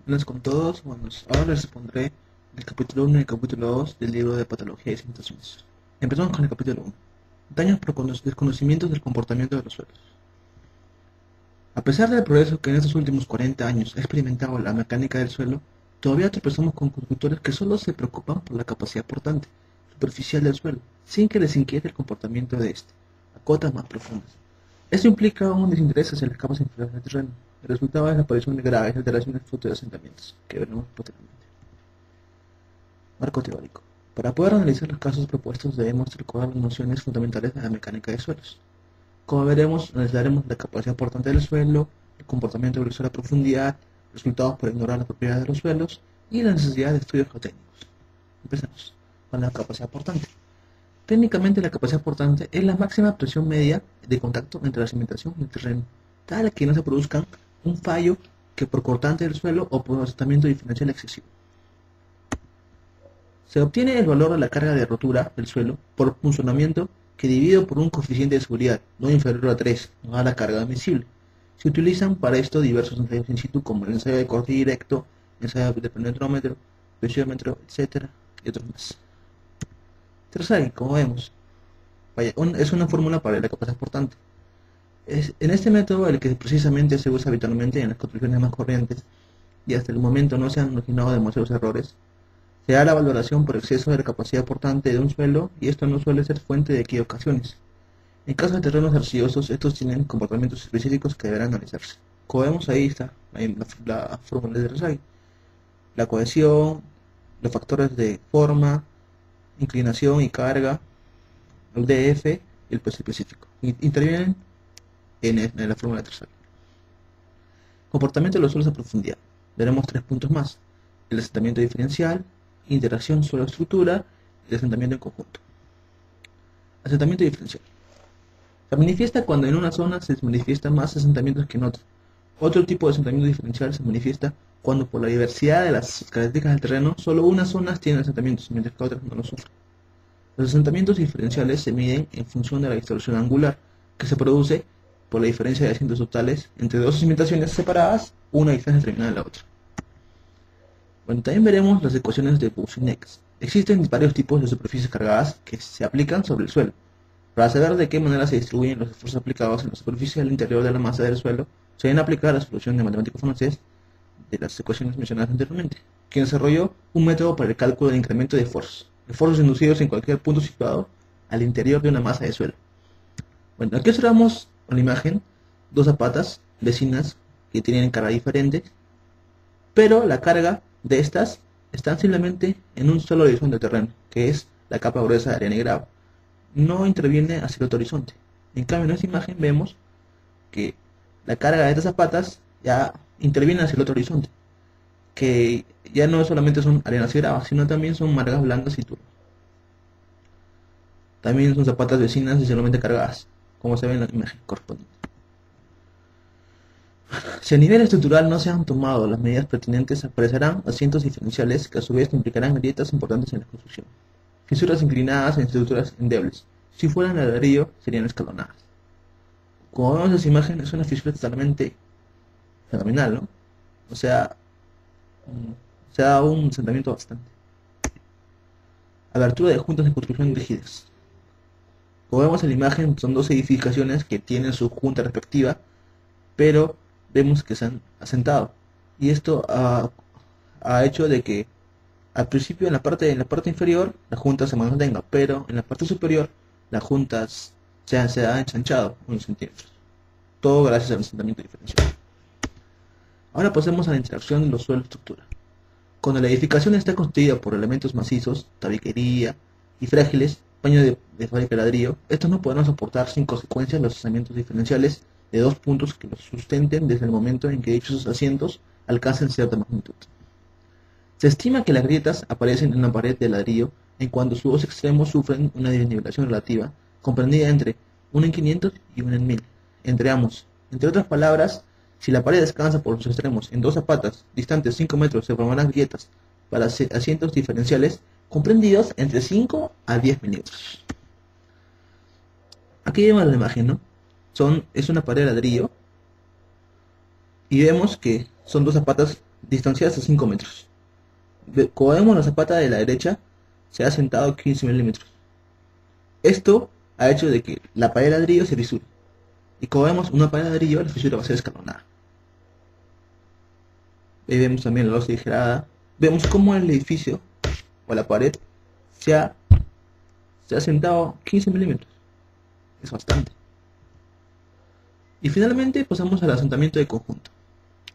Buenas con todos. Bueno, ahora les expondré el capítulo 1 y el capítulo 2 del libro de Patología y Simulaciones. Empezamos con el capítulo 1. Daños por desconocimientos del comportamiento de los suelos. A pesar del progreso que en estos últimos 40 años ha experimentado la mecánica del suelo, todavía tropezamos con constructores que solo se preocupan por la capacidad portante superficial del suelo, sin que les inquiete el comportamiento de este, a cotas más profundas. Esto implica un desinterés hacia las capas inferiores del terreno. El resultado es la aparición de graves alteraciones fruto de asentamientos, que veremos posteriormente. Marco teórico. Para poder analizar los casos propuestos debemos recordar las nociones fundamentales de la mecánica de suelos. Como veremos, analizaremos la capacidad portante del suelo, el comportamiento del suelo a profundidad, resultados por ignorar las propiedades de los suelos y la necesidad de estudios geotécnicos. Empezamos con la capacidad portante. Técnicamente, la capacidad portante es la máxima presión media de contacto entre la cimentación y el terreno, tal que no se produzca un fallo que por cortante del suelo o por asentamiento diferencial excesivo. Se obtiene el valor de la carga de rotura del suelo por funcionamiento que dividido por un coeficiente de seguridad no inferior a 3 a la carga admisible. Se utilizan para esto diversos ensayos in situ como el ensayo de corte directo, ensayo de penetrómetro, presiómetro, etc. y otros más. Tercero, como vemos, es una fórmula para la capacidad portante. En este método, el que precisamente se usa habitualmente en las construcciones más corrientes y hasta el momento no se han originado demasiados errores, se da la valoración por exceso de la capacidad portante de un suelo y esto no suele ser fuente de equivocaciones. En caso de terrenos arcillosos, estos tienen comportamientos específicos que deberán analizarse. Como vemos ahí está la fórmula de Rosai. La cohesión, los factores de forma, inclinación y carga, el DF y el peso específico. Intervienen en la fórmula de Rosai. Comportamiento de los suelos a profundidad. Veremos 3 puntos más. El asentamiento diferencial, interacción suelo-estructura y asentamiento en conjunto. Asentamiento diferencial. Se manifiesta cuando en una zona se manifiestan más asentamientos que en otra. Otro tipo de asentamiento diferencial se manifiesta cuando por la diversidad de las características del terreno, solo unas zonas tienen asentamientos, mientras que otras no lo son. Los asentamientos diferenciales se miden en función de la distorsión angular, que se produce por la diferencia de asientos totales entre dos cimentaciones separadas, una distancia determinada de la otra. Bueno, también veremos las ecuaciones de Boussinesq. Existen varios tipos de superficies cargadas que se aplican sobre el suelo. Para saber de qué manera se distribuyen los esfuerzos aplicados en la superficie del interior de la masa del suelo, se deben aplicar la solución de matemático francés de las ecuaciones mencionadas anteriormente, quien desarrolló un método para el cálculo del incremento de esfuerzos inducidos en cualquier punto situado al interior de una masa de suelo. Bueno, aquí observamos en la imagen dos zapatas vecinas que tienen carga diferente, pero la carga de estas están simplemente en un solo horizonte de terreno, que es la capa gruesa de arena y grava. No interviene hacia el otro horizonte. En cambio, en esta imagen vemos que la carga de estas zapatas ya interviene hacia el otro horizonte, que ya no solamente son arenas y grava, sino también son margas blancas y turvas. También son zapatas vecinas y solamente cargadas, como se ve en la imagen correspondiente. Si a nivel estructural no se han tomado las medidas pertinentes, aparecerán asientos diferenciales que a su vez implicarán grietas importantes en la construcción. Fisuras inclinadas en estructuras endebles. Si fueran de ladrillo, serían escalonadas. Como vemos en esa imagen, es una fisura totalmente fenomenal, ¿no? O sea, se ha dado un asentamiento bastante. Abertura de juntas de construcción rígidas. Como vemos en la imagen, son dos edificaciones que tienen su junta respectiva, pero vemos que se han asentado. Y esto ha hecho de que al principio en la parte inferior la junta se mantenga, pero en la parte superior la junta se ha ensanchado unos centímetros. Todo gracias al asentamiento diferencial. Ahora pasemos a la interacción de los suelo-estructura. Cuando la edificación está constituida por elementos macizos, tabiquería y frágiles, paño de fábrica de ladrillo, estos no podrán soportar sin consecuencias los asentamientos diferenciales de dos puntos que los sustenten desde el momento en que dichos asientos alcancen cierta magnitud. Se estima que las grietas aparecen en la pared de ladrillo en cuanto sus dos extremos sufren una desnivelación relativa, comprendida entre 1 en 500 y 1 en 1000, entre ambos. Entre otras palabras, si la pared descansa por sus extremos en dos zapatas distantes 5 metros, se formarán grietas para asientos diferenciales comprendidos entre 5 a 10 milímetros. Aquí vemos la imagen, ¿no? Es una pared de ladrillo y vemos que son dos zapatas distanciadas a 5 metros. Como vemos, la zapata de la derecha se ha asentado 15 milímetros. Esto ha hecho de que la pared de ladrillo se fisure. Y como vemos, una pared de ladrillo, la fisura va a ser escalonada. Ahí vemos también la losa ligerada. Vemos cómo el edificio o la pared se ha asentado 15 milímetros. Es bastante. Y finalmente pasamos al asentamiento de conjunto.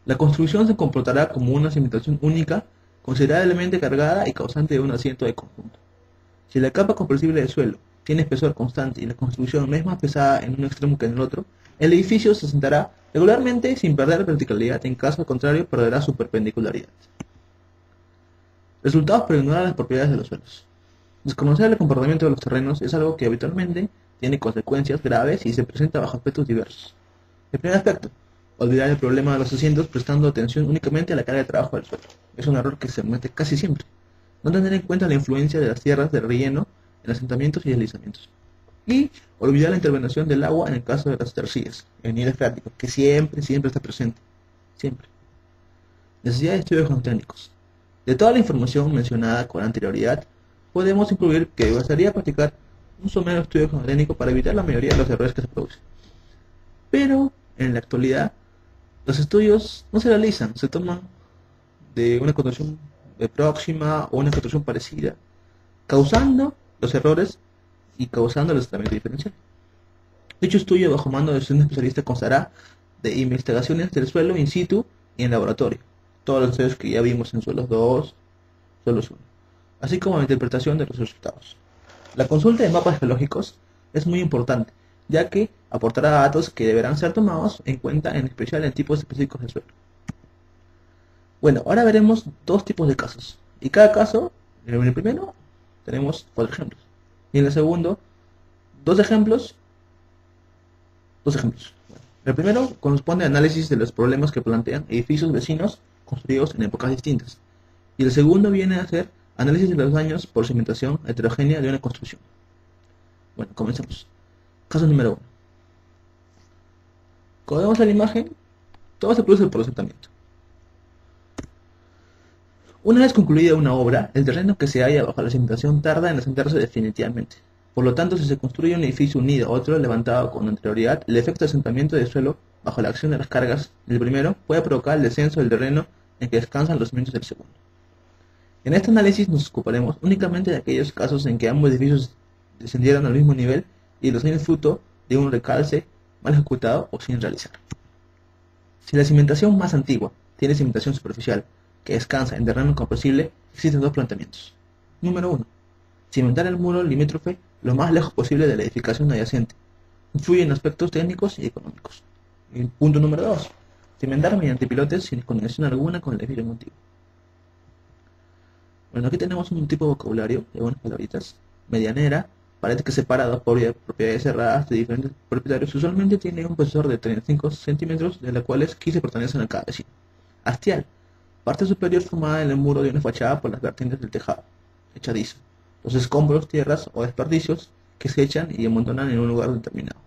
La construcción se comportará como una cimentación única, considerablemente cargada y causante de un asiento de conjunto. Si la capa compresible del suelo tiene espesor constante y la construcción no es más pesada en un extremo que en el otro, el edificio se asentará regularmente sin perder verticalidad, en caso contrario perderá su perpendicularidad. Resultados por ignorar las propiedades de los suelos. Desconocer el comportamiento de los terrenos es algo que habitualmente tiene consecuencias graves y se presenta bajo aspectos diversos. El primer aspecto: olvidar el problema de los asientos prestando atención únicamente a la carga de trabajo del suelo. Es un error que se comete casi siempre. No tener en cuenta la influencia de las tierras de relleno en asentamientos y deslizamientos. Y olvidar la intervención del agua en el caso de las tercillas, el nivel freático, que siempre está presente. Siempre. Necesidad de estudios geotécnicos. De toda la información mencionada con anterioridad, podemos incluir que bastaría practicar un somero estudio geotécnico para evitar la mayoría de los errores que se producen. Pero, en la actualidad, los estudios no se realizan, se toman de una construcción próxima o una construcción parecida, causando los errores y causando el asentamiento diferencial. Dicho estudio bajo mando de un especialista constará de investigaciones del suelo in situ y en laboratorio, todos los estudios que ya vimos en suelos 2, suelos 1, así como la interpretación de los resultados. La consulta de mapas geológicos es muy importante, ya que aportará datos que deberán ser tomados en cuenta, en especial en tipos específicos de suelo. Bueno, ahora veremos dos tipos de casos, y cada caso, en el primero tenemos 4 ejemplos, y en el segundo, dos ejemplos. Bueno, el primero corresponde a análisis de los problemas que plantean edificios vecinos construidos en épocas distintas, y el segundo viene a ser análisis de los daños por cimentación heterogénea de una construcción. Bueno, comencemos. Caso número 1. Como vemos en la imagen, todo se produce por asentamiento. Una vez concluida una obra, el terreno que se halla bajo la cimentación tarda en asentarse definitivamente. Por lo tanto, si se construye un edificio unido a otro levantado con anterioridad, el efecto de asentamiento del suelo bajo la acción de las cargas del primero puede provocar el descenso del terreno en que descansan los cimientos del segundo. En este análisis nos ocuparemos únicamente de aquellos casos en que ambos edificios descendieron al mismo nivel y los daños fruto de un recalce mal ejecutado o sin realizar. Si la cimentación más antigua tiene cimentación superficial que descansa en terreno compresible, existen dos planteamientos. Número 1. Cimentar el muro limítrofe lo más lejos posible de la edificación adyacente. Influye en aspectos técnicos y económicos. Y punto número 2. Cimentar mediante pilotes sin conexión alguna con el edificio motivo. Bueno, aquí tenemos un tipo de vocabulario de unas palabritas. Medianera, pared que separa dos propiedades cerradas de diferentes propietarios. Usualmente tiene un espesor de 35 centímetros, de las cuales 15 pertenecen a cada vecino. Hastial, parte superior formada en el muro de una fachada por las vertientes del tejado. Echadizo, los escombros, tierras o desperdicios que se echan y amontonan en un lugar determinado.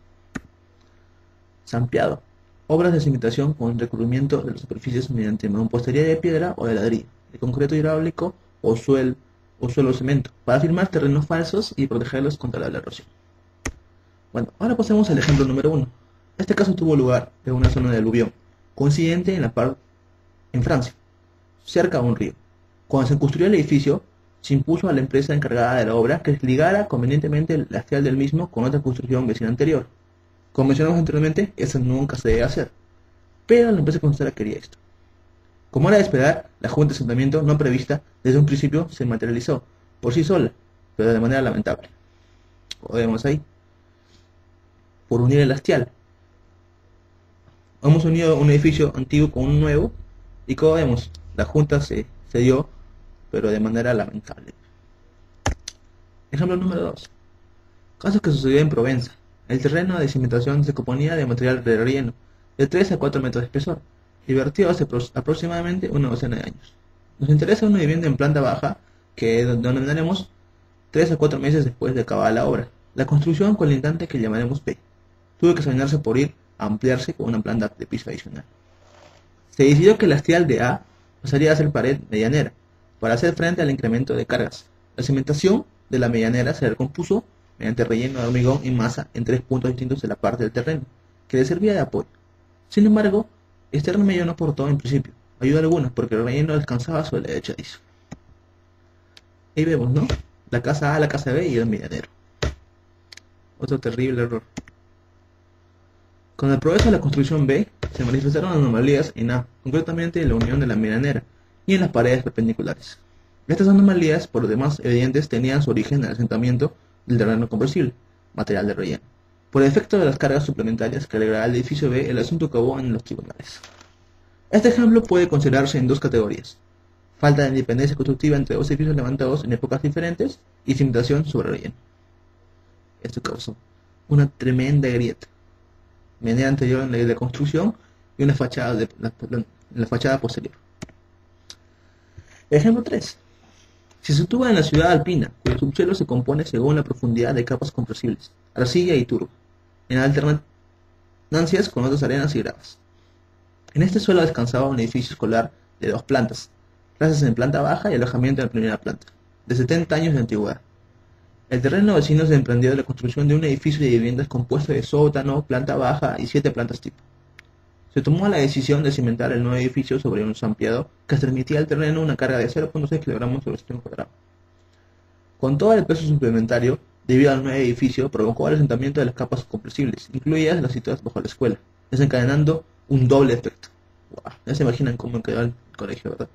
Zampeado, obras de cimentación con recubrimiento de las superficies mediante mampostería de piedra o de ladrillo, de concreto hidráulico o suelo cemento, para firmar terrenos falsos y protegerlos contra la erosión. Bueno, ahora pasemos al ejemplo número 1. Este caso tuvo lugar en una zona de aluvión, coincidente en Francia, cerca a un río. Cuando se construyó el edificio, se impuso a la empresa encargada de la obra que ligara convenientemente el hastial del mismo con otra construcción vecina anterior. Como mencionamos anteriormente, eso nunca se debe hacer, pero la empresa constructora quería esto. Como era de esperar, la junta de asentamiento no prevista desde un principio se materializó por sí sola, pero de manera lamentable. Como vemos ahí, por unir el hastial. Hemos unido un edificio antiguo con un nuevo y como vemos, la junta se dio, pero de manera lamentable. Ejemplo número 2. Casos que sucedió en Provenza. El terreno de cimentación se componía de material de relleno de 3 a 4 metros de espesor y vertió hace aproximadamente una docena de años. Nos interesa una vivienda en planta baja que denominaremos 3 a 4 meses después de acabada la obra. La construcción colindante que llamaremos P tuvo que examinarse por ir a ampliarse con una planta de piso adicional. Se decidió que el hastial de A pasaría a ser pared medianera, para hacer frente al incremento de cargas. La cimentación de la medianera se recompuso mediante relleno de hormigón y masa en 3 puntos distintos de la parte del terreno, que le servía de apoyo. Sin embargo, este remedio no aportó en principio ayuda alguna, porque el relleno descansaba sobre el echadizo. Ahí vemos, ¿no? La casa A, la casa B y el medianero. Otro terrible error. Con el progreso de la construcción B, se manifestaron anomalías en A, concretamente en la unión de la medianera y en las paredes perpendiculares. Estas anomalías, por lo demás evidentes, tenían su origen en el asentamiento del terreno compresible, material de relleno. Por el efecto de las cargas suplementarias que agregará el edificio B, el asunto acabó en los tribunales. Este ejemplo puede considerarse en dos categorías: falta de independencia constructiva entre dos edificios levantados en épocas diferentes y cimentación sobre relleno. Esto causó una tremenda grieta, medianera anterior en la construcción y una fachada en la fachada posterior. Ejemplo 3. Se sitúa en la ciudad alpina, cuyo subsuelo se compone según la profundidad de capas compresibles, arcilla y turba, en alternancias con otras arenas y gravas. En este suelo descansaba un edificio escolar de 2 plantas, clases en planta baja y alojamiento en la primera planta, de 70 años de antigüedad. El terreno vecino se emprendió de la construcción de un edificio de viviendas compuesto de sótano, planta baja y 7 plantas tipo. Se tomó la decisión de cimentar el nuevo edificio sobre un zampeado que transmitía al terreno una carga de 0.6 kg sobre centímetro cuadrado. Con todo el peso suplementario, debido al nuevo edificio, provocó el asentamiento de las capas compresibles, incluidas las situadas bajo la escuela, desencadenando un doble efecto. Wow, ya se imaginan cómo quedó el colegio, ¿verdad?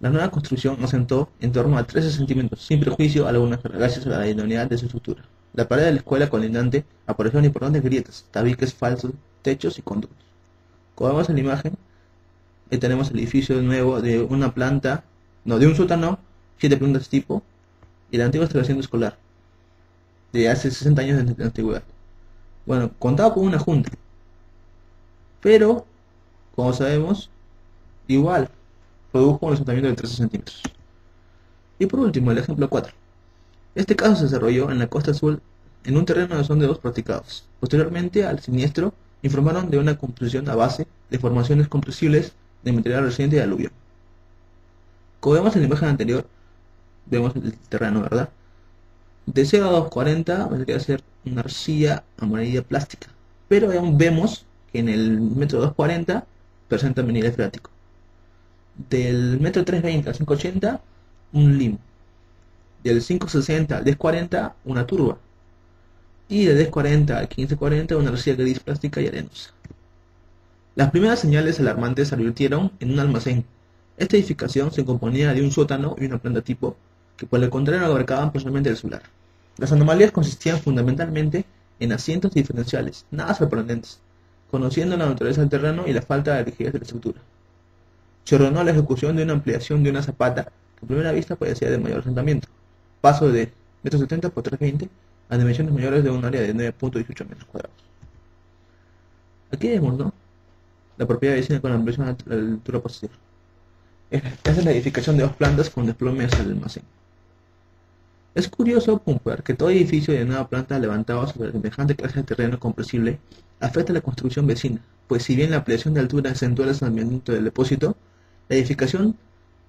La nueva construcción asentó en torno a 13 centímetros, sin prejuicio alguna, gracias a la idoneidad de su estructura. La pared de la escuela colindante aparecieron importantes grietas, tabiques falsos, techos y conductos. Como vemos en la imagen, ahí tenemos el edificio nuevo de una planta, de un sótano, 7 plantas tipo, y la antigua instalación escolar, de hace 60 años de antigüedad. Bueno, contaba con una junta, pero, como sabemos, igual produjo un asentamiento de 13 centímetros. Y por último, el ejemplo 4. Este caso se desarrolló en la costa azul en un terreno de sondeos practicados. Posteriormente al siniestro, informaron de una composición a base de formaciones compresibles de material reciente de aluvión. Como vemos en la imagen anterior, vemos el terreno, ¿verdad? De 0 a 240 vendría a ser una arcilla amarilla plástica, pero vemos que en el metro 240 presenta vinil freático. Del metro 320 al 580, un limo. Del 560 al 1040, una turba. Y del 1040 al 1540, una arcilla gris plástica y arenosa. Las primeras señales alarmantes se advirtieron en un almacén. Esta edificación se componía de un sótano y una planta tipo, que por el contrario abarcaban personalmente el solar. Las anomalías consistían fundamentalmente en asientos diferenciales, nada sorprendentes, conociendo la naturaleza del terreno y la falta de rigidez de la estructura. Se ordenó la ejecución de una ampliación de una zapata que a primera vista parecía de mayor asentamiento, paso de 1,70 m por 3,20 m a dimensiones mayores de un área de 9.18 metros cuadrados. Aquí vemos, ¿no?, la propiedad vecina con la ampliación a la altura posterior. Esta es la edificación de 2 plantas con desplome hacia el almacén. Es curioso puntuar que todo edificio de nueva planta levantado sobre semejante clase de terreno compresible afecta a la construcción vecina, pues si bien la ampliación de altura acentúa el asentamiento del depósito, la edificación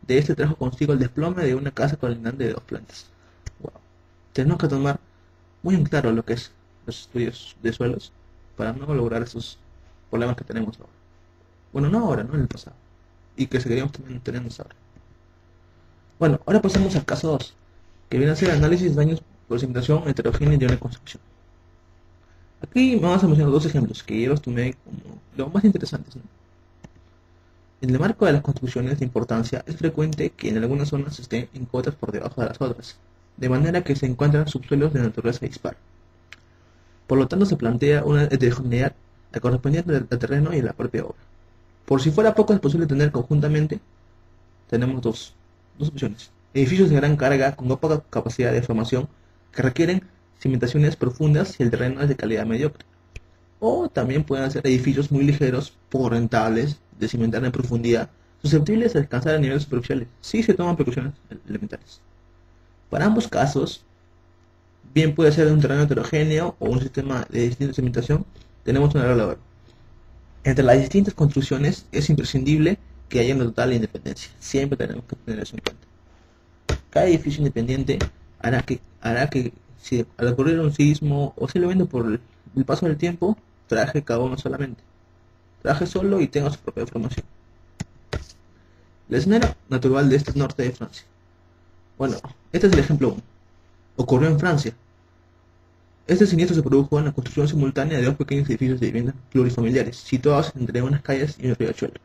de este trajo consigo el desplome de una casa colindante de 2 plantas. Wow. Tenemos que tomar muy en claro lo que es los estudios de suelos para no lograr esos problemas que tenemos ahora. Bueno, no ahora, no en el pasado, y que seguiríamos teniendo ahora. Bueno, ahora pasamos al caso 2, que viene a ser análisis de daños por cimentación heterogénea de una construcción. Aquí vamos a mencionar 2 ejemplos que yo los tomé como los más interesantes, ¿no? En el marco de las construcciones de importancia es frecuente que en algunas zonas estén en cotas por debajo de las otras, de manera que se encuentran subsuelos de naturaleza dispar. Por lo tanto se plantea una heterogeneidad correspondiente al terreno y a la propia obra. Por si fuera poco, es posible tener conjuntamente, tenemos dos opciones: edificios de gran carga con poca capacidad de formación que requieren cimentaciones profundas y el terreno es de calidad mediocre. O también pueden ser edificios muy ligeros, poco rentables, de cimentar en profundidad, susceptibles de alcanzar a niveles superficiales, si se toman precauciones elementales. Para ambos casos, bien puede ser de un terreno heterogéneo o un sistema de distinta cimentación, tenemos una regla. Entre las distintas construcciones es imprescindible que haya una total independencia. Siempre tenemos que tener eso en cuenta. Cada edificio independiente hará que si al ocurrir un sismo o simplemente por el paso del tiempo, trabaje cada uno solamente. Trabaje solo y tenga su propia formación. El escenario natural de este norte de Francia. Bueno, este es el ejemplo 1. Ocurrió en Francia. Este siniestro se produjo en la construcción simultánea de dos pequeños edificios de viviendas plurifamiliares, situados entre unas calles y un riachuelo.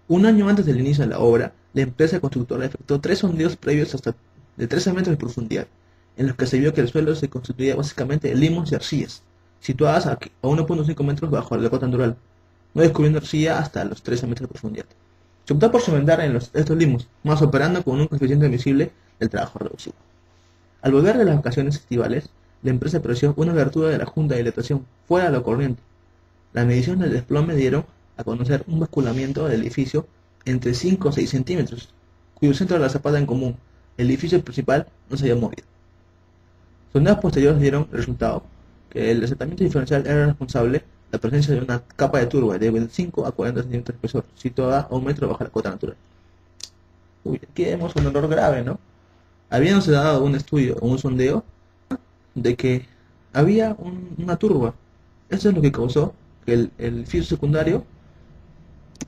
Un año antes del inicio de la obra, la empresa constructora efectuó 3 sondeos previos hasta de 13 metros de profundidad, en los que se vio que el suelo se constituía básicamente de limos y arcillas, situadas a 1.5 metros bajo la cota natural, no descubriendo arcilla hasta los 13 metros de profundidad. Se optó por cementar en estos limos, más operando con un coeficiente admisible del trabajo reducido. Al volver de las vacaciones estivales, la empresa apreció una abertura de la junta de dilatación fuera de lo corriente. Las mediciones del desplome dieron a conocer un basculamiento del edificio entre 5 o 6 centímetros, cuyo centro de la zapata en común, el edificio principal, no se había movido. Sondeos posteriores dieron el resultado que el asentamiento diferencial era responsable de la presencia de una capa de turba de 25 a 40 centímetros de espesor, situada a 1 metro bajo la cota natural. Aquí vemos un error grave, ¿no? Habíamos dado un estudio o un sondeo de que había una turba. Eso es lo que causó que el edificio secundario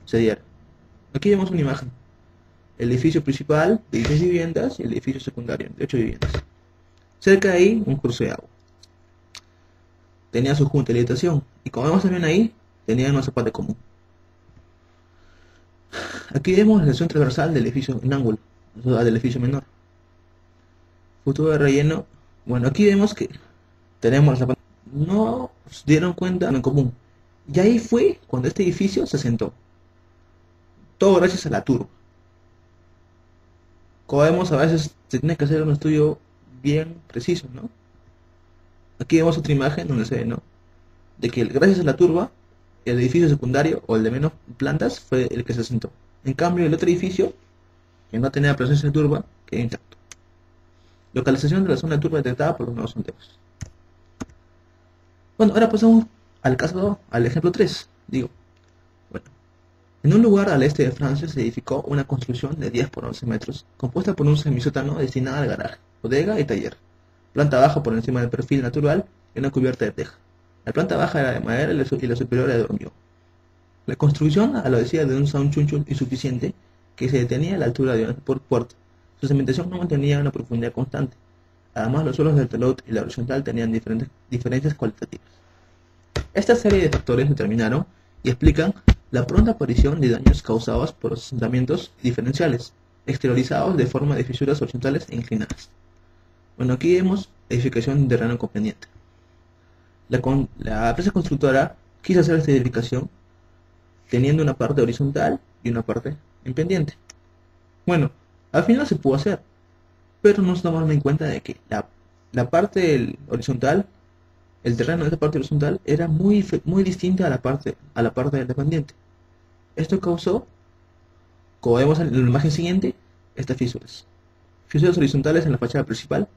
se diera. Aquí vemos una imagen. El edificio principal de 16 viviendas y el edificio secundario de 8 viviendas. Cerca de ahí, un curso de agua. Tenía su junta de dilatación. Y como vemos también ahí, tenía una zapata común. Aquí vemos la sección transversal del edificio en ángulo, del edificio menor. Futuro de relleno. Bueno, aquí vemos que tenemos la zapata. No se dieron cuenta en común. Y ahí fue cuando este edificio se asentó. Todo gracias a la turba. Como vemos, a veces se tiene que hacer un estudio bien preciso, ¿no? Aquí vemos otra imagen donde se ve, ¿no? De que gracias a la turba, el edificio secundario o el de menos plantas fue el que se asentó. En cambio, el otro edificio, que no tenía presencia de turba, quedó intacto. Localización de la zona de turba detectada por los nuevos sondeos. Bueno, ahora pasamos al ejemplo 3. Bueno, en un lugar al este de Francia se edificó una construcción de 10 por 11 metros, compuesta por un semisótano destinado al garaje, bodega y taller. Planta baja por encima del perfil natural y una cubierta de teja. La planta baja era de madera y la superior era de hormigón. La construcción adolecía de un chunchul insuficiente que se detenía a la altura de una puerta. Su cementación no mantenía una profundidad constante. Además, los suelos del talud y la horizontal tenían diferencias cualitativas. Esta serie de factores determinaron y explican la pronta aparición de daños causados por los asentamientos diferenciales, exteriorizados de forma de fisuras horizontales e inclinadas. Bueno, aquí vemos edificación de terreno con pendiente. La empresa constructora quiso hacer esta edificación teniendo una parte horizontal y una parte en pendiente. Bueno, al final se pudo hacer, pero nos tomamos en cuenta de que la parte horizontal, el terreno de esa parte horizontal era muy distinta a la parte de la pendiente. Esto causó, como vemos en la imagen siguiente, estas fisuras. Fisuras horizontales en la fachada principal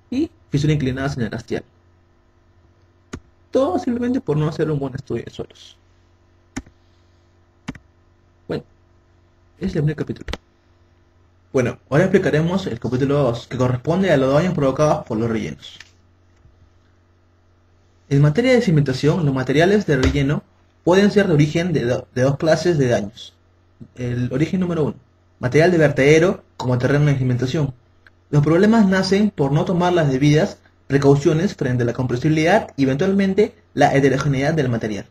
y fisuras inclinadas en el hastial. Todo simplemente por no hacer un buen estudio de suelos. Bueno, ese es el primer capítulo. Bueno, ahora explicaremos el capítulo 2, que corresponde a los daños provocados por los rellenos. En materia de cimentación, los materiales de relleno pueden ser de origen de dos clases de daños. El origen número 1, material de vertedero como terreno de cimentación. Los problemas nacen por no tomar las debidas precauciones frente a la compresibilidad y eventualmente la heterogeneidad del material.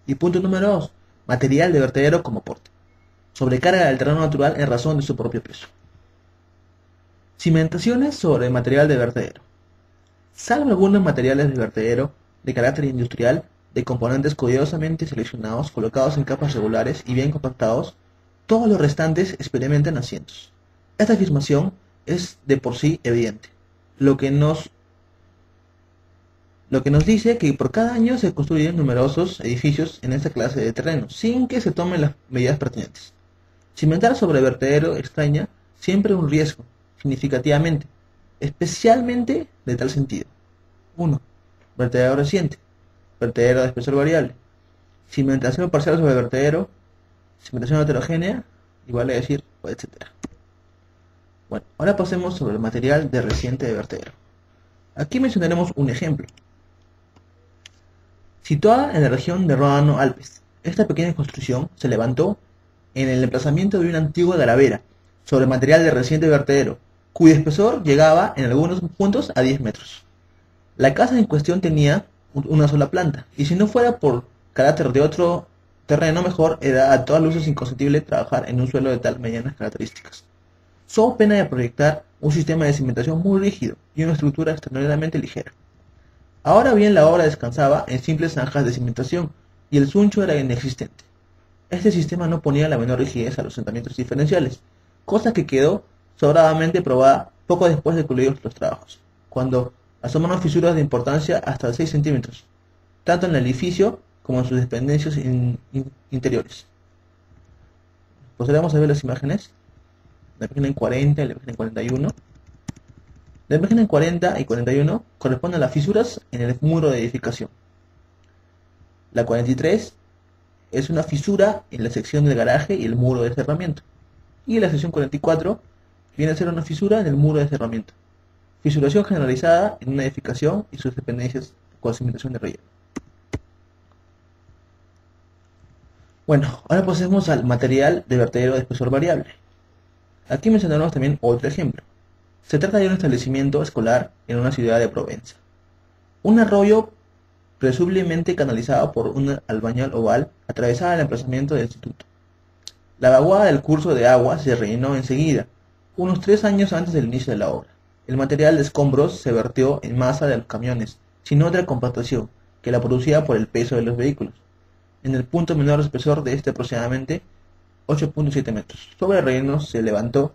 Y punto número 2, material de vertedero como porte. Sobrecarga del terreno natural en razón de su propio peso. Cimentaciones sobre material de vertedero. Salvo algunos materiales de vertedero de carácter industrial, de componentes cuidadosamente seleccionados, colocados en capas regulares y bien compactados, todos los restantes experimentan asientos. Esta afirmación es de por sí evidente, lo que nos dice que por cada año se construyen numerosos edificios en esta clase de terreno, sin que se tomen las medidas pertinentes. Cimentar sobre vertedero extraña siempre un riesgo, significativamente, especialmente de tal sentido. 1. Vertedero reciente, vertedero de espesor variable. Cimentación parcial sobre vertedero, Cimentación heterogénea, igual a decir, etcétera. Bueno, ahora pasemos sobre el material de reciente de vertedero. Aquí mencionaremos un ejemplo. Situada en la región de Ródano-Alpes, esta pequeña construcción se levantó en el emplazamiento de una antigua garavera sobre material de reciente vertedero, cuyo espesor llegaba en algunos puntos a 10 metros. La casa en cuestión tenía una sola planta, y si no fuera por carácter de otro terreno mejor, era a todas luces inconcebible trabajar en un suelo de tal medianas características. So pena de proyectar un sistema de cimentación muy rígido y una estructura extraordinariamente ligera. Ahora bien, la obra descansaba en simples zanjas de cimentación, y el suncho era inexistente. Este sistema no ponía la menor rigidez a los asentamientos diferenciales, cosa que quedó sobradamente probada poco después de concluidos los trabajos, cuando asomaron fisuras de importancia hasta 6 centímetros, tanto en el edificio como en sus dependencias interiores. Procedemos a ver las imágenes, la página 40 y la página 41. La página 40 y 41 corresponden a las fisuras en el muro de edificación. La 43 es una fisura en la sección del garaje y el muro de cerramiento. Y la sección 44 viene a ser una fisura en el muro de cerramiento. Fisuración generalizada en una edificación y sus dependencias con cimentación de relleno. Bueno, ahora pasemos al material de vertedero de espesor variable. Aquí mencionaremos también otro ejemplo. Se trata de un establecimiento escolar en una ciudad de Provenza. Un arroyo presumiblemente canalizado por un albañal oval atravesaba el emplazamiento del instituto. La vaguada del curso de agua se rellenó enseguida, unos 3 años antes del inicio de la obra. El material de escombros se vertió en masa de los camiones, sin otra compactación que la producida por el peso de los vehículos, en el punto menor espesor de aproximadamente 8.7 metros. Sobre el relleno se levantó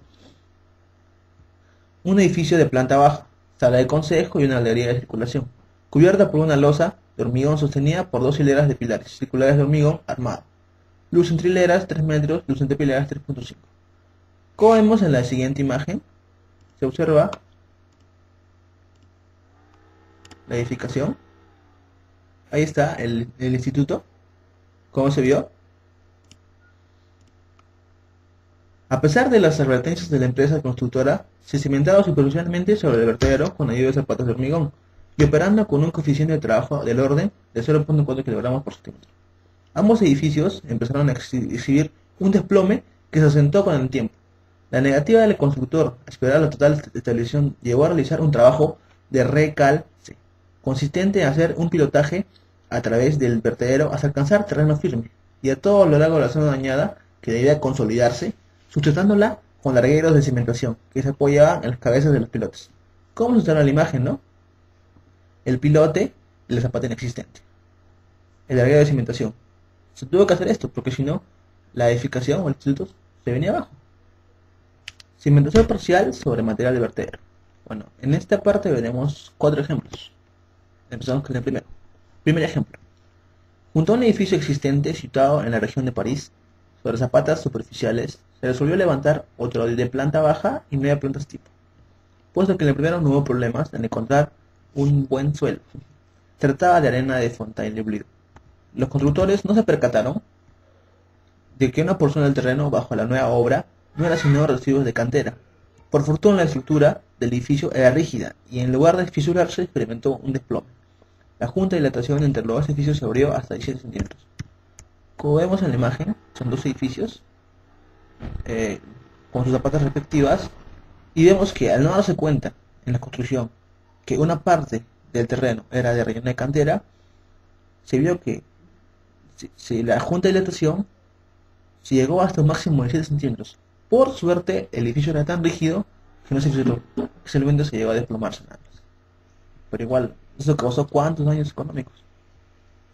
un edificio de planta baja, sala de consejo y una galería de circulación, cubierta por una losa de hormigón sostenida por 2 hileras de pilares circulares de hormigón armado. Luz entre hileras 3 metros, luz entre pilares 3.5. Como vemos en la siguiente imagen, se observa la edificación. Ahí está el instituto. ¿Cómo se vio? A pesar de las advertencias de la empresa constructora, se cimentaba superficialmente sobre el vertedero con ayuda de zapatos de hormigón y operando con un coeficiente de trabajo del orden de 0.4 kg por centímetro. Ambos edificios empezaron a exhibir un desplome que se asentó con el tiempo. La negativa del constructor a esperar la total estabilización llevó a realizar un trabajo de recalce, consistente en hacer un pilotaje a través del vertedero hasta alcanzar terreno firme, y a todo lo largo de la zona dañada, que debía consolidarse, sustentándola con largueros de cimentación que se apoyaban en las cabezas de los pilotes. ¿Cómo se observa en la imagen, no? El pilote y la zapata inexistente. El larguero de cimentación. Se tuvo que hacer esto porque si no, la edificación o el instituto se venía abajo. Cimentación parcial sobre material de vertedero. Bueno, en esta parte veremos 4 ejemplos. Empezamos con el primero. Primer ejemplo. Junto a un edificio existente situado en la región de París, sobre zapatas superficiales, se resolvió levantar otro de planta baja y 9 plantas tipo, puesto que en el primero no hubo problemas en encontrar un buen suelo. Se trataba de arena de Fontainebleau. Los constructores no se percataron de que una porción del terreno bajo la nueva obra no era sino residuos de cantera. Por fortuna la estructura del edificio era rígida y en lugar de fisurarse experimentó un desplome. La junta de dilatación entre los dos edificios se abrió hasta 17 centímetros. Como vemos en la imagen, son 2 edificios con sus zapatas respectivas, y vemos que al no darse cuenta en la construcción que una parte del terreno era de relleno de cantera, se vio que si la junta de dilatación se llegó hasta un máximo de 7 centímetros. Por suerte el edificio era tan rígido que no se fisuró, que el viento se llegó a desplomarse nada más. Pero igual, eso causó ¿cuántos daños económicos?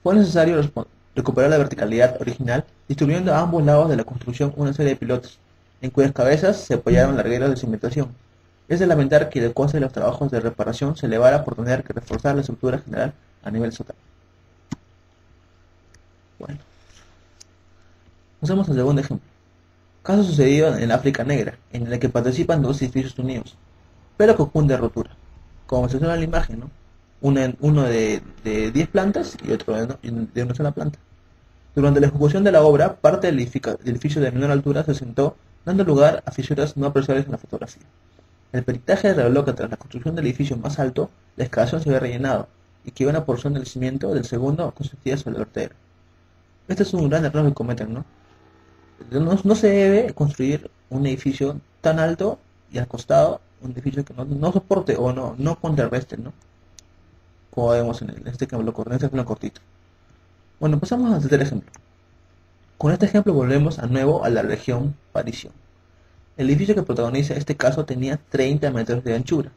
Fue necesario recuperar la verticalidad original, distribuyendo a ambos lados de la construcción una serie de pilotes, en cuyas cabezas se apoyaron largueros de cimentación. Es de lamentar que el coste de los trabajos de reparación se elevara por tener que reforzar la estructura general a nivel sótano. Bueno, usamos el segundo ejemplo. Caso sucedido en África Negra, en el que participan 2 edificios unidos, pero con punto de rotura, como se ve en la imagen, ¿no? Uno de 10 plantas y otro de una sola planta. Durante la ejecución de la obra, parte del edificio de menor altura se sentó, dando lugar a fisuras no apreciables en la fotografía. El peritaje reveló que tras la construcción del edificio más alto, la excavación se había rellenado y que una porción del cimiento del segundo consistía sobre el vertedero. Este es un gran error que cometen, ¿no? No se debe construir un edificio tan alto y al costado un edificio que no soporte o no contrarreste, ¿no? Como vemos en este ejemplo cortito. Bueno, pasamos al tercer ejemplo. Con este ejemplo volvemos a nuevo a la región Parisión. El edificio que protagoniza este caso tenía 30 metros de anchura.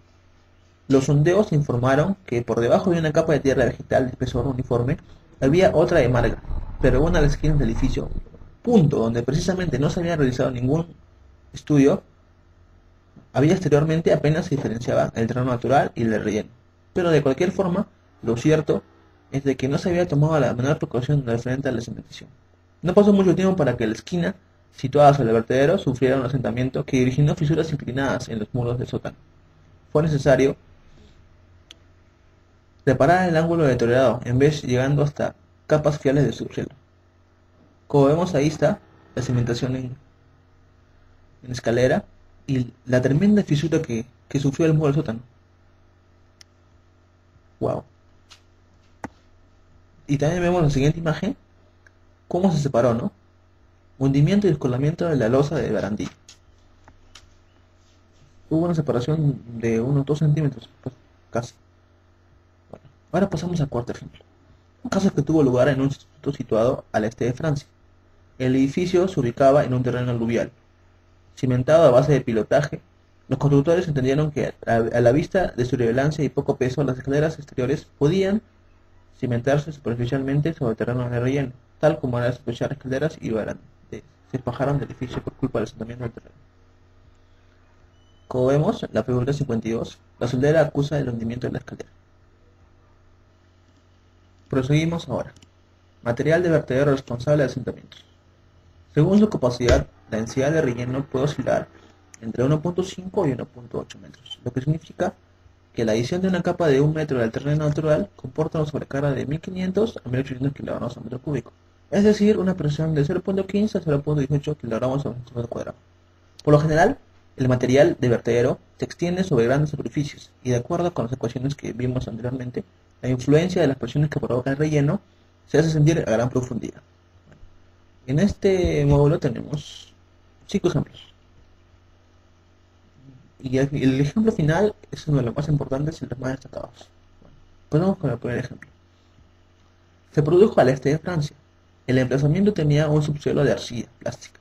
Los sondeos informaron que por debajo de una capa de tierra vegetal de espesor uniforme había otra de marga, pero una de las esquinas del edificio, punto donde precisamente no se había realizado ningún estudio, había exteriormente apenas se diferenciaba el terreno natural y el de relleno. Pero de cualquier forma, lo cierto es de que no se había tomado la menor precaución referente a la cimentación. No pasó mucho tiempo para que la esquina, situada sobre el vertedero, sufriera un asentamiento que originó fisuras inclinadas en los muros del sótano. Fue necesario reparar el ángulo deteriorado, en vez llegando hasta capas fiables de subsuelo. Como vemos ahí está la cimentación en escalera y la tremenda fisura que sufrió el muro del sótano. Wow. Y también vemos en la siguiente imagen cómo se separó, ¿no? Hundimiento y descolamiento de la losa de barandilla. Hubo una separación de unos 2 centímetros, pues, casi. Bueno, ahora pasamos al cuarto ejemplo. Un caso que tuvo lugar en un instituto situado al este de Francia. El edificio se ubicaba en un terreno aluvial, cimentado a base de pilotaje. Los constructores entendieron que a la vista de su relevancia y poco peso, las escaleras exteriores podían cimentarse superficialmente sobre terrenos de relleno, tal como era sospechar escaleras y barandas. Se bajaron del edificio por culpa del asentamiento del terreno. Como vemos, la pregunta 52, la soldera acusa el hundimiento de la escalera. Proseguimos ahora. Material de vertedero responsable de asentamientos. Según su capacidad, la densidad de relleno puede oscilar entre 1.5 y 1.8 metros, lo que significa que la adición de una capa de 1 metro del terreno natural comporta una sobrecarga de 1500 a 1800 kilogramos a metro cúbico, es decir, una presión de 0.15 a 0.18 kilogramos a metro cuadrado. Por lo general, el material de vertedero se extiende sobre grandes superficies y, de acuerdo con las ecuaciones que vimos anteriormente, la influencia de las presiones que provoca el relleno se hace sentir a gran profundidad. En este módulo tenemos 5 ejemplos. Y el ejemplo final es uno de los más importantes y los más destacados. Pasamos con el primer ejemplo. Se produjo al este de Francia. El emplazamiento tenía un subsuelo de arcilla plástica.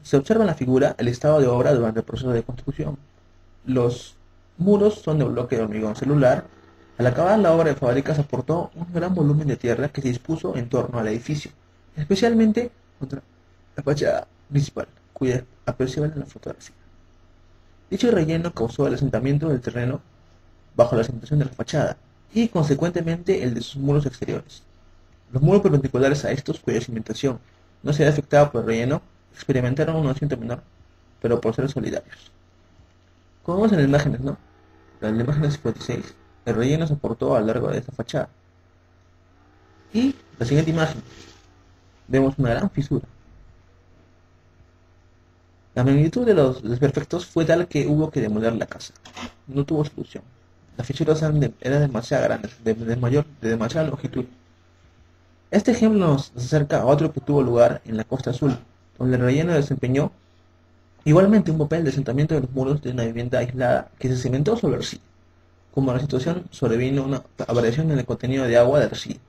Se observa en la figura el estado de obra durante el proceso de construcción. Los muros son de bloque de hormigón celular. Al acabar la obra de fábrica se aportó un gran volumen de tierra que se dispuso en torno al edificio, especialmente contra la fachada principal, cuya es apreciable en la fotografía. Dicho relleno causó el asentamiento del terreno bajo la cimentación de la fachada y, consecuentemente, el de sus muros exteriores. Los muros perpendiculares a estos, cuya cimentación no se había afectada por el relleno, experimentaron un asiento menor, pero por ser solidarios. Como vemos en las imágenes, ¿no? En la imagen 56, el relleno se aportó a lo largo de esta fachada. Y la siguiente imagen, vemos una gran fisura. La magnitud de los desperfectos fue tal que hubo que demoler la casa. No tuvo solución. Las fisuras eran demasiado grandes, de demasiada longitud. Este ejemplo nos acerca a otro que tuvo lugar en la Costa Azul, donde el relleno desempeñó igualmente un papel de asentamiento de los muros de una vivienda aislada que se cimentó sobre arcilla. Como la situación sobrevino una variación en el contenido de agua de arcilla,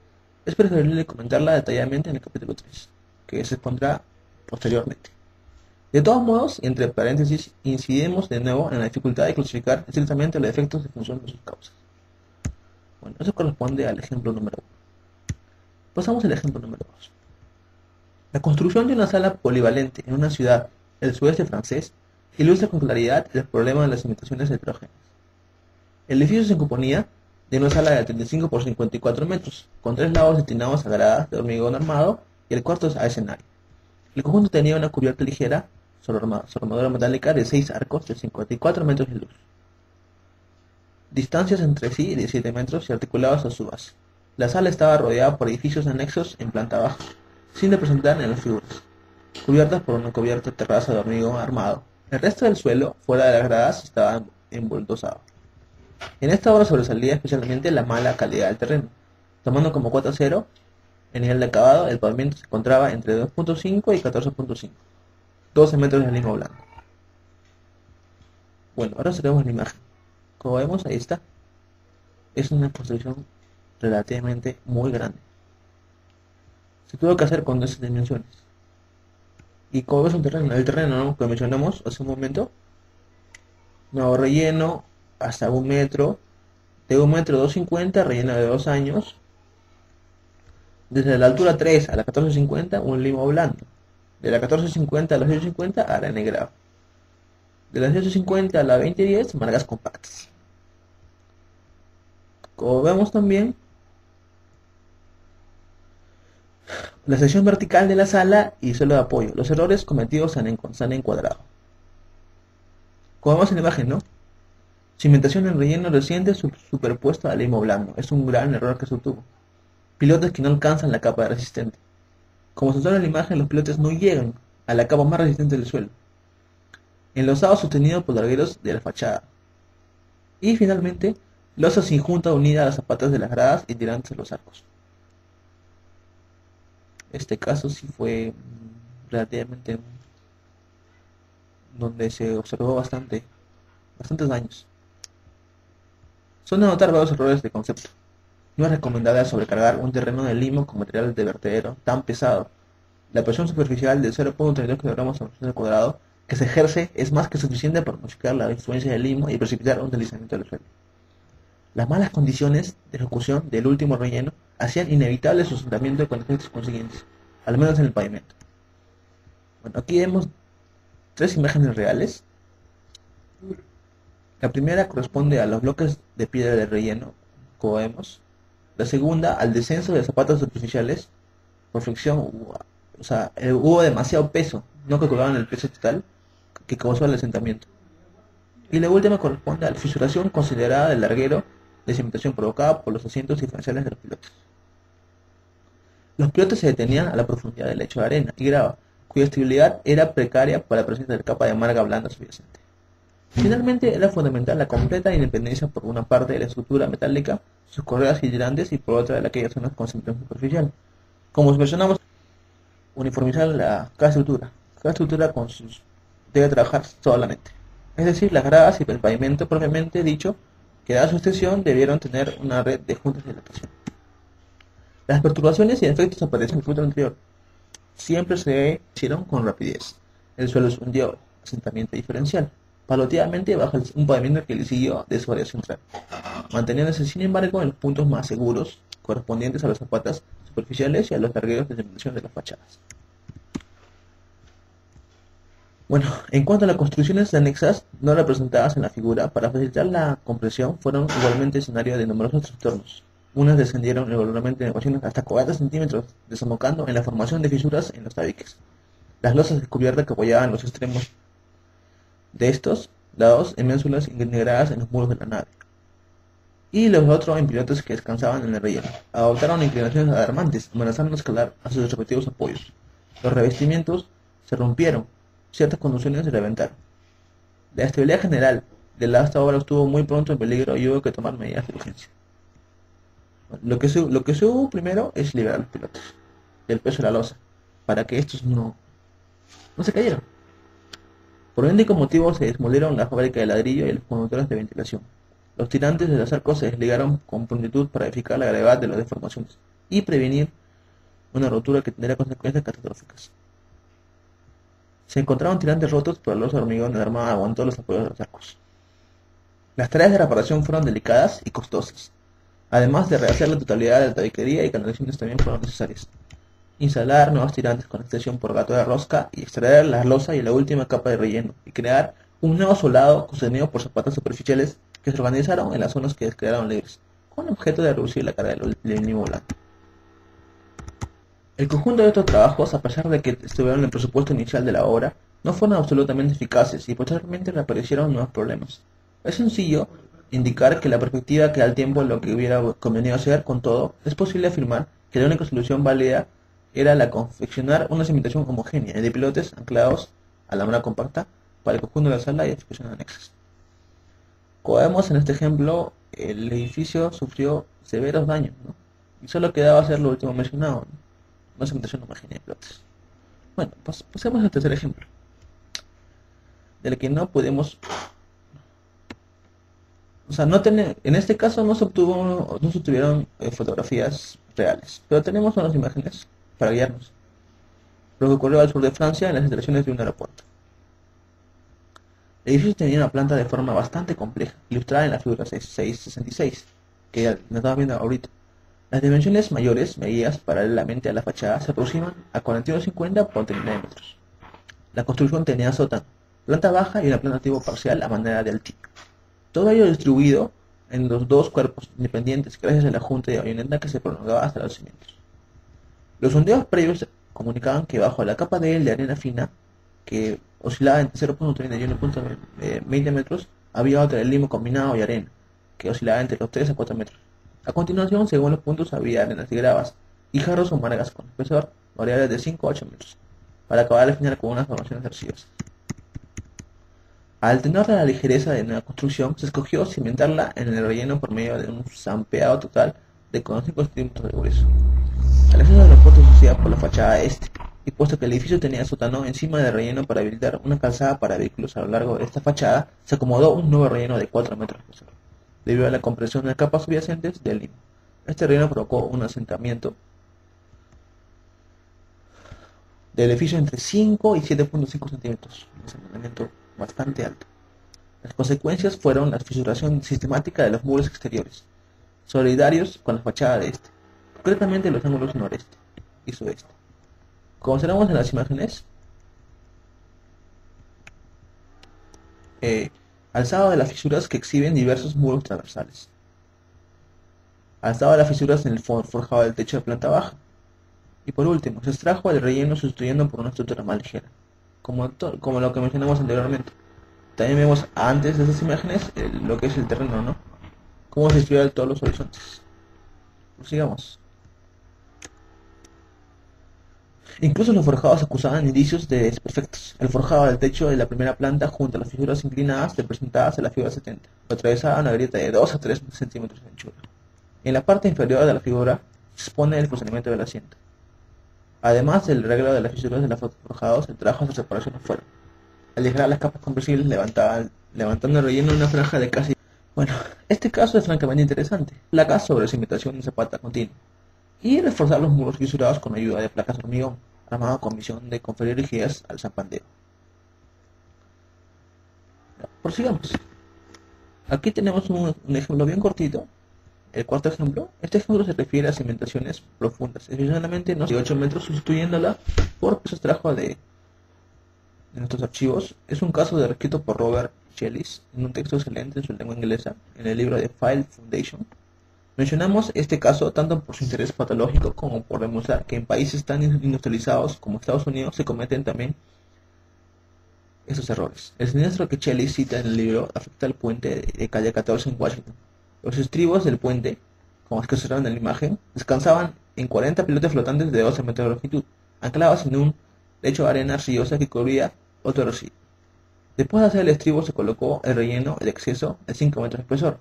es preferible comentarla detalladamente en el capítulo 3, que se expondrá posteriormente. De todos modos, entre paréntesis, incidimos de nuevo en la dificultad de clasificar estrictamente los efectos en función de sus causas. Bueno, eso corresponde al ejemplo número 1. Pasamos al ejemplo número 2. La construcción de una sala polivalente en una ciudad del sudeste francés ilustra con claridad el problema de las cimentaciones heterogéneas. El edificio se componía de una sala de 35 por 54 metros, con 3 lados destinados a gradas de hormigón armado y el cuarto a escenario. El conjunto tenía una cubierta ligera sobre armadura metálica de 6 arcos de 54 metros de luz, distancias entre sí de 7 metros y articulados a su base. La sala estaba rodeada por edificios anexos en planta baja, sin representar en las figuras, cubiertas por una cubierta terraza de hormigón armado. El resto del suelo, fuera de las gradas, estaba embaldosado. En esta obra sobresalía especialmente la mala calidad del terreno. Tomando como cuota cero el nivel de acabado, el pavimento se encontraba entre 2.5 y 14.5, 12 metros de limo blanco. Bueno, ahora observemos la imagen. Como vemos, ahí está. Es una construcción relativamente muy grande. Se tuvo que hacer con esas dimensiones. Y como ves el terreno, ¿no?, que mencionamos hace un momento, nuevo relleno hasta 1 metro, de 1 metro 250, relleno de 2 años. Desde la altura 3 a la 1450, un limo blando. De la 1450 a la 850, arena negra. De las 850 a la 2010, margas compactas. Como vemos también, la sección vertical de la sala y suelo de apoyo. Los errores cometidos se han encuadrado. Como vemos en la imagen, ¿no? Cimentación en relleno reciente superpuesto al limo blando. Es un gran error que se obtuvo. Pilotes que no alcanzan la capa resistente. Como se observa en la imagen, los pilotes no llegan a la capa más resistente del suelo. Enlosado sostenido por largueros de la fachada. Y finalmente, losa sin junta unida a las zapatas de las gradas y tirantes de los arcos. Este caso sí fue relativamente donde se observó bastantes daños. Son de notar varios errores de concepto. No es recomendable sobrecargar un terreno de limo con material de vertedero tan pesado. La presión superficial de 0.32 kg sobre el cuadrado que se ejerce es más que suficiente para modificar la influencia del limo y precipitar un deslizamiento del suelo. Las malas condiciones de ejecución del último relleno hacían inevitable su asentamiento con efectos consiguientes, al menos en el pavimento. Bueno, aquí vemos 3 imágenes reales. La primera corresponde a los bloques de piedra de relleno, como vemos. La segunda al descenso de zapatos superficiales por fricción. Hubo demasiado peso, no calculaban el peso total que causó el asentamiento. Y la última corresponde a la fisuración considerada del larguero de cimentación provocada por los asientos diferenciales de los pilotes. Los pilotes se detenían a la profundidad del lecho de arena y grava, cuya estabilidad era precaria por la presencia de capa de marga blanda subyacente. Finalmente, era fundamental la completa independencia por una parte de la estructura metálica, sus correas y tirantes, y por otra de aquellas zonas con cimentación superficial. Como mencionamos, uniformizar cada estructura. Cada estructura debe trabajar solamente. Es decir, las gradas y el pavimento propiamente dicho, que dada su extensión, debieron tener una red de juntas de dilatación. Las perturbaciones y efectos aparecen en el punto anterior. Siempre se hicieron con rapidez. El suelo es un asentamiento diferencial, paulatinamente bajo un pavimento que le siguió de su área central, manteniéndose sin embargo en los puntos más seguros, correspondientes a las zapatas superficiales y a los largueros de cimentación de las fachadas. Bueno, en cuanto a las construcciones anexas no representadas en la figura, para facilitar la compresión, fueron igualmente escenario de numerosos trastornos. Unas descendieron regularmente en ocasiones hasta 40 centímetros, desembocando en la formación de fisuras en los tabiques. Las losas de cubierta que apoyaban los extremos de estos lados en ménsulas integradas en los muros de la nave. Y los otros en pilotes que descansaban en el relleno. Adoptaron inclinaciones alarmantes, amenazando escalar a sus respectivos apoyos. Los revestimientos se rompieron, ciertas conducciones se reventaron. La estabilidad general de la esta obra estuvo muy pronto en peligro y hubo que tomar medidas de urgencia. Lo que se hubo primero es liberar a los pilotos del peso de la losa, para que estos no se cayeran. Por idéntico motivo se desmolieron la fábrica de ladrillo y los conductores de ventilación. Los tirantes de los arcos se desligaron con prontitud para verificar la gravedad de las deformaciones y prevenir una rotura que tendría consecuencias catastróficas. Se encontraron tirantes rotos, pero la losa de hormigón de la armada aguantó los apoyos de los arcos. Las tareas de reparación fueron delicadas y costosas. Además de rehacer la totalidad de la tabiquería y canalizaciones también fueron necesarias. Instalar nuevos tirantes con extensión por gato de rosca y extraer la losa y la última capa de relleno y crear un nuevo solado sostenido por zapatas superficiales que se organizaron en las zonas que quedaron libres, con el objeto de reducir la carga del limo blando. El conjunto de estos trabajos, a pesar de que estuvieron en el presupuesto inicial de la obra, no fueron absolutamente eficaces y posteriormente reaparecieron nuevos problemas. Es sencillo indicar que la perspectiva que da el tiempo lo que hubiera convenido hacer. Con todo, es posible afirmar que la única solución válida era la confeccionar una cimentación homogénea de pilotes anclados a la mara compacta para el conjunto de la sala y edificaciones anexas. Como vemos en este ejemplo, el edificio sufrió severos daños, ¿no? Y solo quedaba hacer lo último mencionado, ¿no? Una cimentación homogénea de pilotes. Bueno, pues pasemos al tercer ejemplo, del que no podemos, o sea, en este caso no se obtuvieron fotografías reales, pero tenemos unas imágenes para guiarnos. Lo que ocurrió al sur de Francia en las instalaciones de un aeropuerto. El edificio tenía una planta de forma bastante compleja, ilustrada en la figura 666, que ya estamos viendo ahorita. Las dimensiones mayores, medidas paralelamente a la fachada, se aproximan a 41,50 por 39 metros. La construcción tenía sótano, planta baja y una planta tipo parcial a manera de altillo. Todo ello distribuido en los dos cuerpos independientes gracias a la junta de bayoneta que se prolongaba hasta los cimientos. Los sondeos previos comunicaban que bajo la capa de arena fina, que oscilaba entre 0.30 y 1.20 metros, había otra de limo combinado y arena, que oscilaba entre los 3 a 4 metros. A continuación, según los puntos, había arenas y gravas, guijarros o margas con espesor variable de 5 a 8 metros, para acabar al final con unas formaciones arcillosas. Al tener la ligereza de una construcción, se escogió cimentarla en el relleno por medio de un zampeado total de 5 centímetros de grueso. El acceso al aeropuerto se hacía por la fachada este, y puesto que el edificio tenía sótano encima del relleno para habilitar una calzada para vehículos a lo largo de esta fachada, se acomodó un nuevo relleno de 4 metros de espesor, debido a la compresión de capas subyacentes del limo. Este relleno provocó un asentamiento del edificio entre 5 y 7.5 centímetros, un asentamiento bastante alto. Las consecuencias fueron la fisuración sistemática de los muros exteriores, solidarios con la fachada de este, concretamente los ángulos noreste y sudeste. Como observamos en las imágenes, alzado de las fisuras que exhiben diversos muros transversales, alzado de las fisuras en el forjado del techo de planta baja, y por último, se extrajo el relleno sustituyendo por una estructura más ligera, como lo que mencionamos anteriormente. También vemos antes de esas imágenes lo que es el terreno, ¿no? Cómo se distribuye todos los horizontes. Sigamos. Incluso los forjados acusaban indicios de desperfectos. El forjado del techo de la primera planta, junto a las figuras inclinadas representadas en la figura 70, lo atravesaba una grieta de 2 a 3 centímetros de anchura. En la parte inferior de la figura se expone el funcionamiento del asiento. Además del arreglo de las fisuras de los forjados, el trabajo de separación afuera. Al llegar a las capas compresibles, levantando el relleno en una franja de casi... Bueno, este caso es francamente interesante. Placas sobre cimentación de zapata continua. Y reforzar los muros fisurados con ayuda de placas de hormigón, armado con misión de conferir rigidez al zapandeo. Prosigamos. Aquí tenemos un ejemplo bien cortito. El cuarto ejemplo. Este ejemplo se refiere a cimentaciones profundas, especialmente en los 8 metros, sustituyéndola por pesos trabajo de nuestros archivos. Es un caso descrito por Robert Chellis en un texto excelente en su lengua inglesa, en el libro de File Foundation. Mencionamos este caso tanto por su interés patológico como por demostrar que en países tan industrializados como Estados Unidos se cometen también estos errores. El siniestro que Chellis cita en el libro afecta al puente de calle 14 en Washington. Los estribos del puente, como es que se observan en la imagen, descansaban en 40 pilotes flotantes de 12 metros de longitud, anclados en un lecho de arena arcillosa que cubría otro arcillo. Después de hacer el estribo se colocó el relleno de exceso de 5 metros de espesor.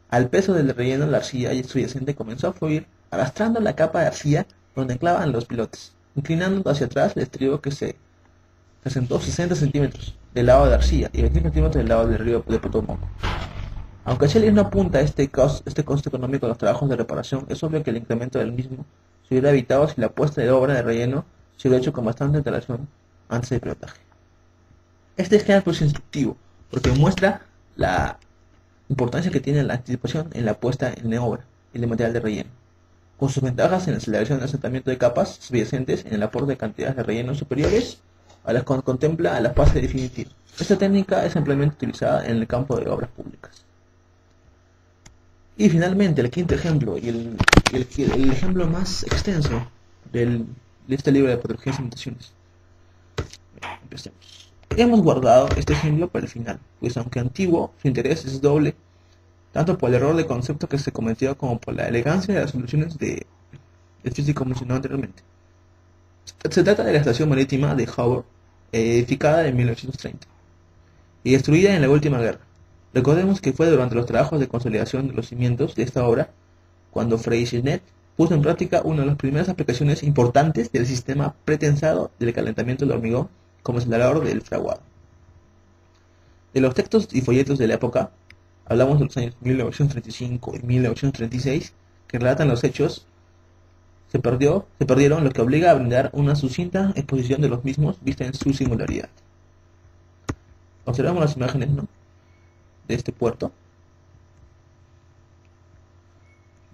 Al peso del relleno, la arcilla subyacente comenzó a fluir, arrastrando la capa de arcilla donde anclaban los pilotes, inclinando hacia atrás el estribo que se asentó 60 centímetros del lado de arcilla y 20 centímetros del lado del río de Potomac. Aunque Shelley no apunta a este costo económico de los trabajos de reparación, es obvio que el incremento del mismo se hubiera evitado si la puesta de obra de relleno se hubiera hecho con bastante antelación antes del pilotaje. Este ejemplo es instructivo porque muestra la importancia que tiene la anticipación en la puesta en obra y el material de relleno, con sus ventajas en la aceleración del asentamiento de capas subyacentes en el aporte de cantidades de relleno superiores a las que contempla a la fase definitiva. Esta técnica es ampliamente utilizada en el campo de obras públicas. Y finalmente el quinto ejemplo y el ejemplo más extenso de este libro de patologías y cimentaciones. Empecemos. Hemos guardado este ejemplo para el final, pues aunque antiguo, su interés es doble tanto por el error de concepto que se cometió como por la elegancia de las soluciones del físico mencionado anteriormente. Se trata de la estación marítima de Howard, edificada en 1930 y destruida en la última guerra. Recordemos que fue durante los trabajos de consolidación de los cimientos de esta obra cuando Freycinet puso en práctica una de las primeras aplicaciones importantes del sistema pretensado del calentamiento del hormigón como acelerador del fraguado. De los textos y folletos de la época, hablamos de los años 1935 y 1936, que relatan los hechos, se perdieron, lo que obliga a brindar una sucinta exposición de los mismos vista en su singularidad. Observamos las imágenes, ¿no?, de este puerto.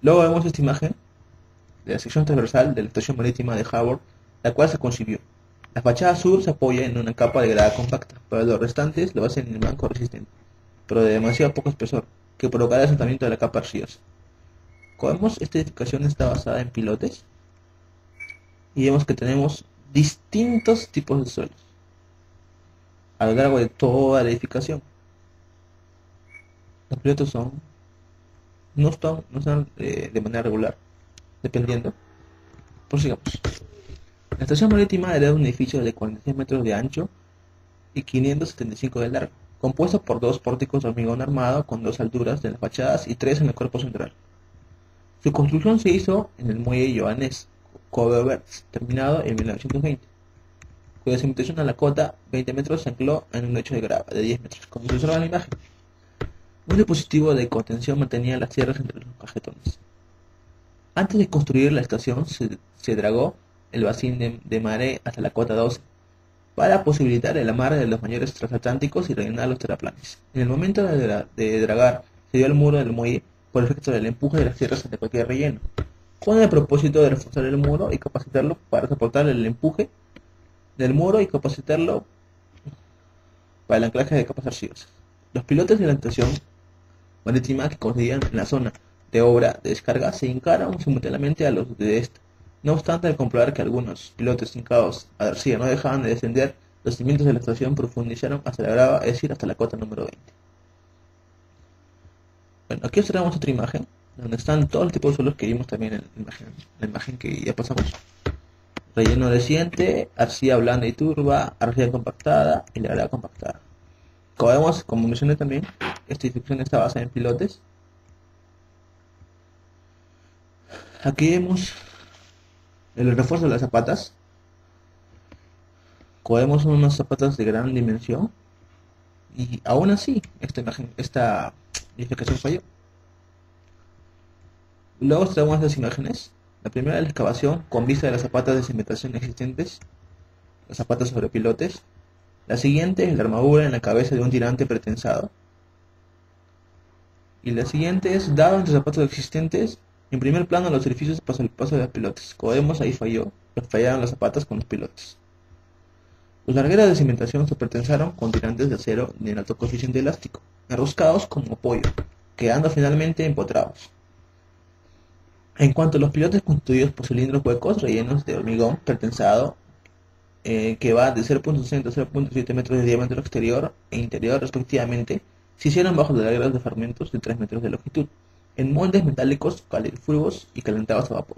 Luego vemos esta imagen de la sección transversal de la estación marítima de Howard, la cual se concibió. La fachada sur se apoya en una capa de grada compacta, pero los restantes lo hacen en blanco resistente, pero de demasiado poco espesor, que provocará el asentamiento de la capa arcillosa. Como vemos, esta edificación está basada en pilotes y vemos que tenemos distintos tipos de suelos a lo largo de toda la edificación. Los pilotes no están de manera regular, dependiendo. Prosigamos. La estación marítima era un edificio de 46 metros de ancho y 575 de largo, compuesto por 2 pórticos de hormigón armado con 2 alturas en las fachadas y 3 en el cuerpo central. Su construcción se hizo en el muelle Johannes Koberts, terminado en 1920, cuya cimentación a la cota 20 metros se ancló en un lecho de grava de 10 metros, como se observa en la imagen. Un dispositivo de contención mantenía las tierras entre los cajetones. Antes de construir la estación se dragó el bacín de mare hasta la cota 12 para posibilitar el amarre de los mayores transatlánticos y rellenar los terraplanes. En el momento de dragar se dio al muro del muelle por efecto del empuje de las tierras ante cualquier relleno, con el propósito de reforzar el muro y capacitarlo para soportar el empuje del muro y capacitarlo para el anclaje de capas arcillosas. Los pilotes de la estación marítima que conseguían en la zona de obra de descarga se hincaron simultáneamente a los de esta. No obstante, al comprobar que algunos pilotes hincados a la arcilla no dejaban de descender, los cimientos de la estación profundizaron hasta la grava, es decir, hasta la cota número 20. Bueno, aquí observamos otra imagen, donde están todos los tipos de suelos que vimos también en la imagen que ya pasamos. Relleno reciente, arcilla blanda y turba, arcilla compactada y la grava compactada. Como vemos, como mencioné también, esta edificación está basada en pilotes. Aquí vemos el refuerzo de las zapatas. Como vemos, son unas zapatas de gran dimensión y aún así esta edificación falló. Luego tenemos las imágenes. La primera es la excavación con vista de las zapatas de cimentación existentes, las zapatas sobre pilotes. La siguiente es la armadura en la cabeza de un tirante pretensado. Y la siguiente es dado entre zapatos existentes. En primer plano los edificios para el paso de los pilotes. Como vemos, ahí fallaron las zapatas con los pilotes. Los largueros de cimentación se pretensaron con tirantes de acero de alto coeficiente elástico, enroscados como apoyo, quedando finalmente empotrados. En cuanto a los pilotes constituidos por cilindros huecos rellenos de hormigón pretensado, que va de 0.60 a 0.7 metros de diámetro exterior e interior respectivamente, se hicieron bajo los largueros de fragmentos de 3 metros de longitud, en moldes metálicos calífugos y calentados a vapor.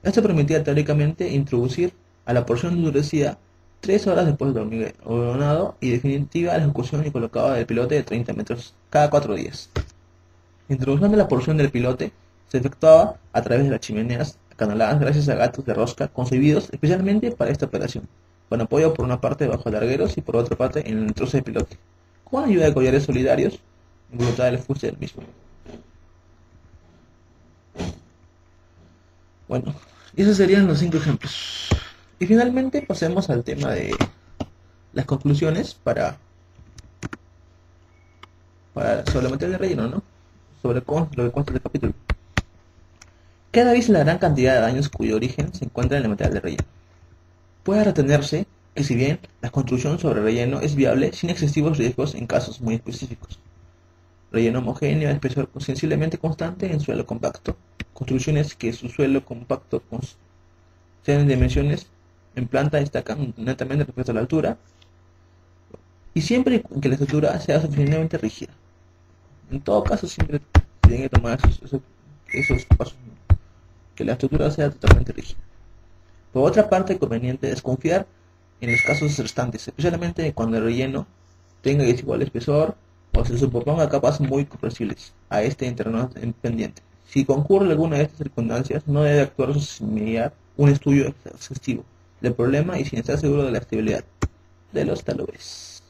Esto permitía teóricamente introducir a la porción endurecida 3 horas después del hormigonado y definitiva la ejecución y colocado del pilote de 30 metros cada 4 días. La introducción de la porción del pilote se efectuaba a través de las chimeneas acanaladas gracias a gatos de rosca concebidos especialmente para esta operación, con apoyo por una parte bajo largueros y por otra parte en el trozo de pilote, con ayuda de collares solidarios en voluntad del fuste del mismo. Bueno, y esos serían los 5 ejemplos. Y finalmente pasemos al tema de las conclusiones sobre la materia de relleno, ¿no? Sobre lo que consta del capítulo. Queda vista la gran cantidad de daños cuyo origen se encuentra en el material de relleno. Puede retenerse que si bien la construcción sobre relleno es viable sin excesivos riesgos en casos muy específicos. Relleno homogéneo de espesor sensiblemente constante en suelo compacto. Construcciones que su suelo compacto sean en dimensiones en planta destacan netamente respecto a la altura. Y siempre que la estructura sea suficientemente rígida. En todo caso, siempre tienen que tomar esos pasos, ¿no? Que la estructura sea totalmente rígida. Por otra parte, conveniente es confiar en los casos restantes, especialmente cuando el relleno tenga desigual espesor o se superponga capas muy comprensibles a este interno pendiente. Si concurre alguna de estas circunstancias, no debe actuar sin mediar un estudio exhaustivo del problema y sin estar seguro de la estabilidad de los taludres.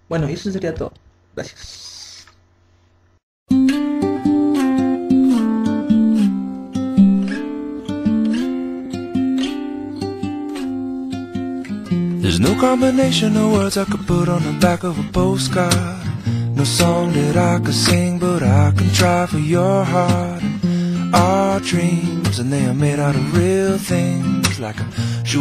Bueno, y eso sería todo. Gracias. There's no combination of words I could put on the back of a postcard. No song that I could sing, but I can try for your heart. Our dreams, and they are made out of real things, like a shoe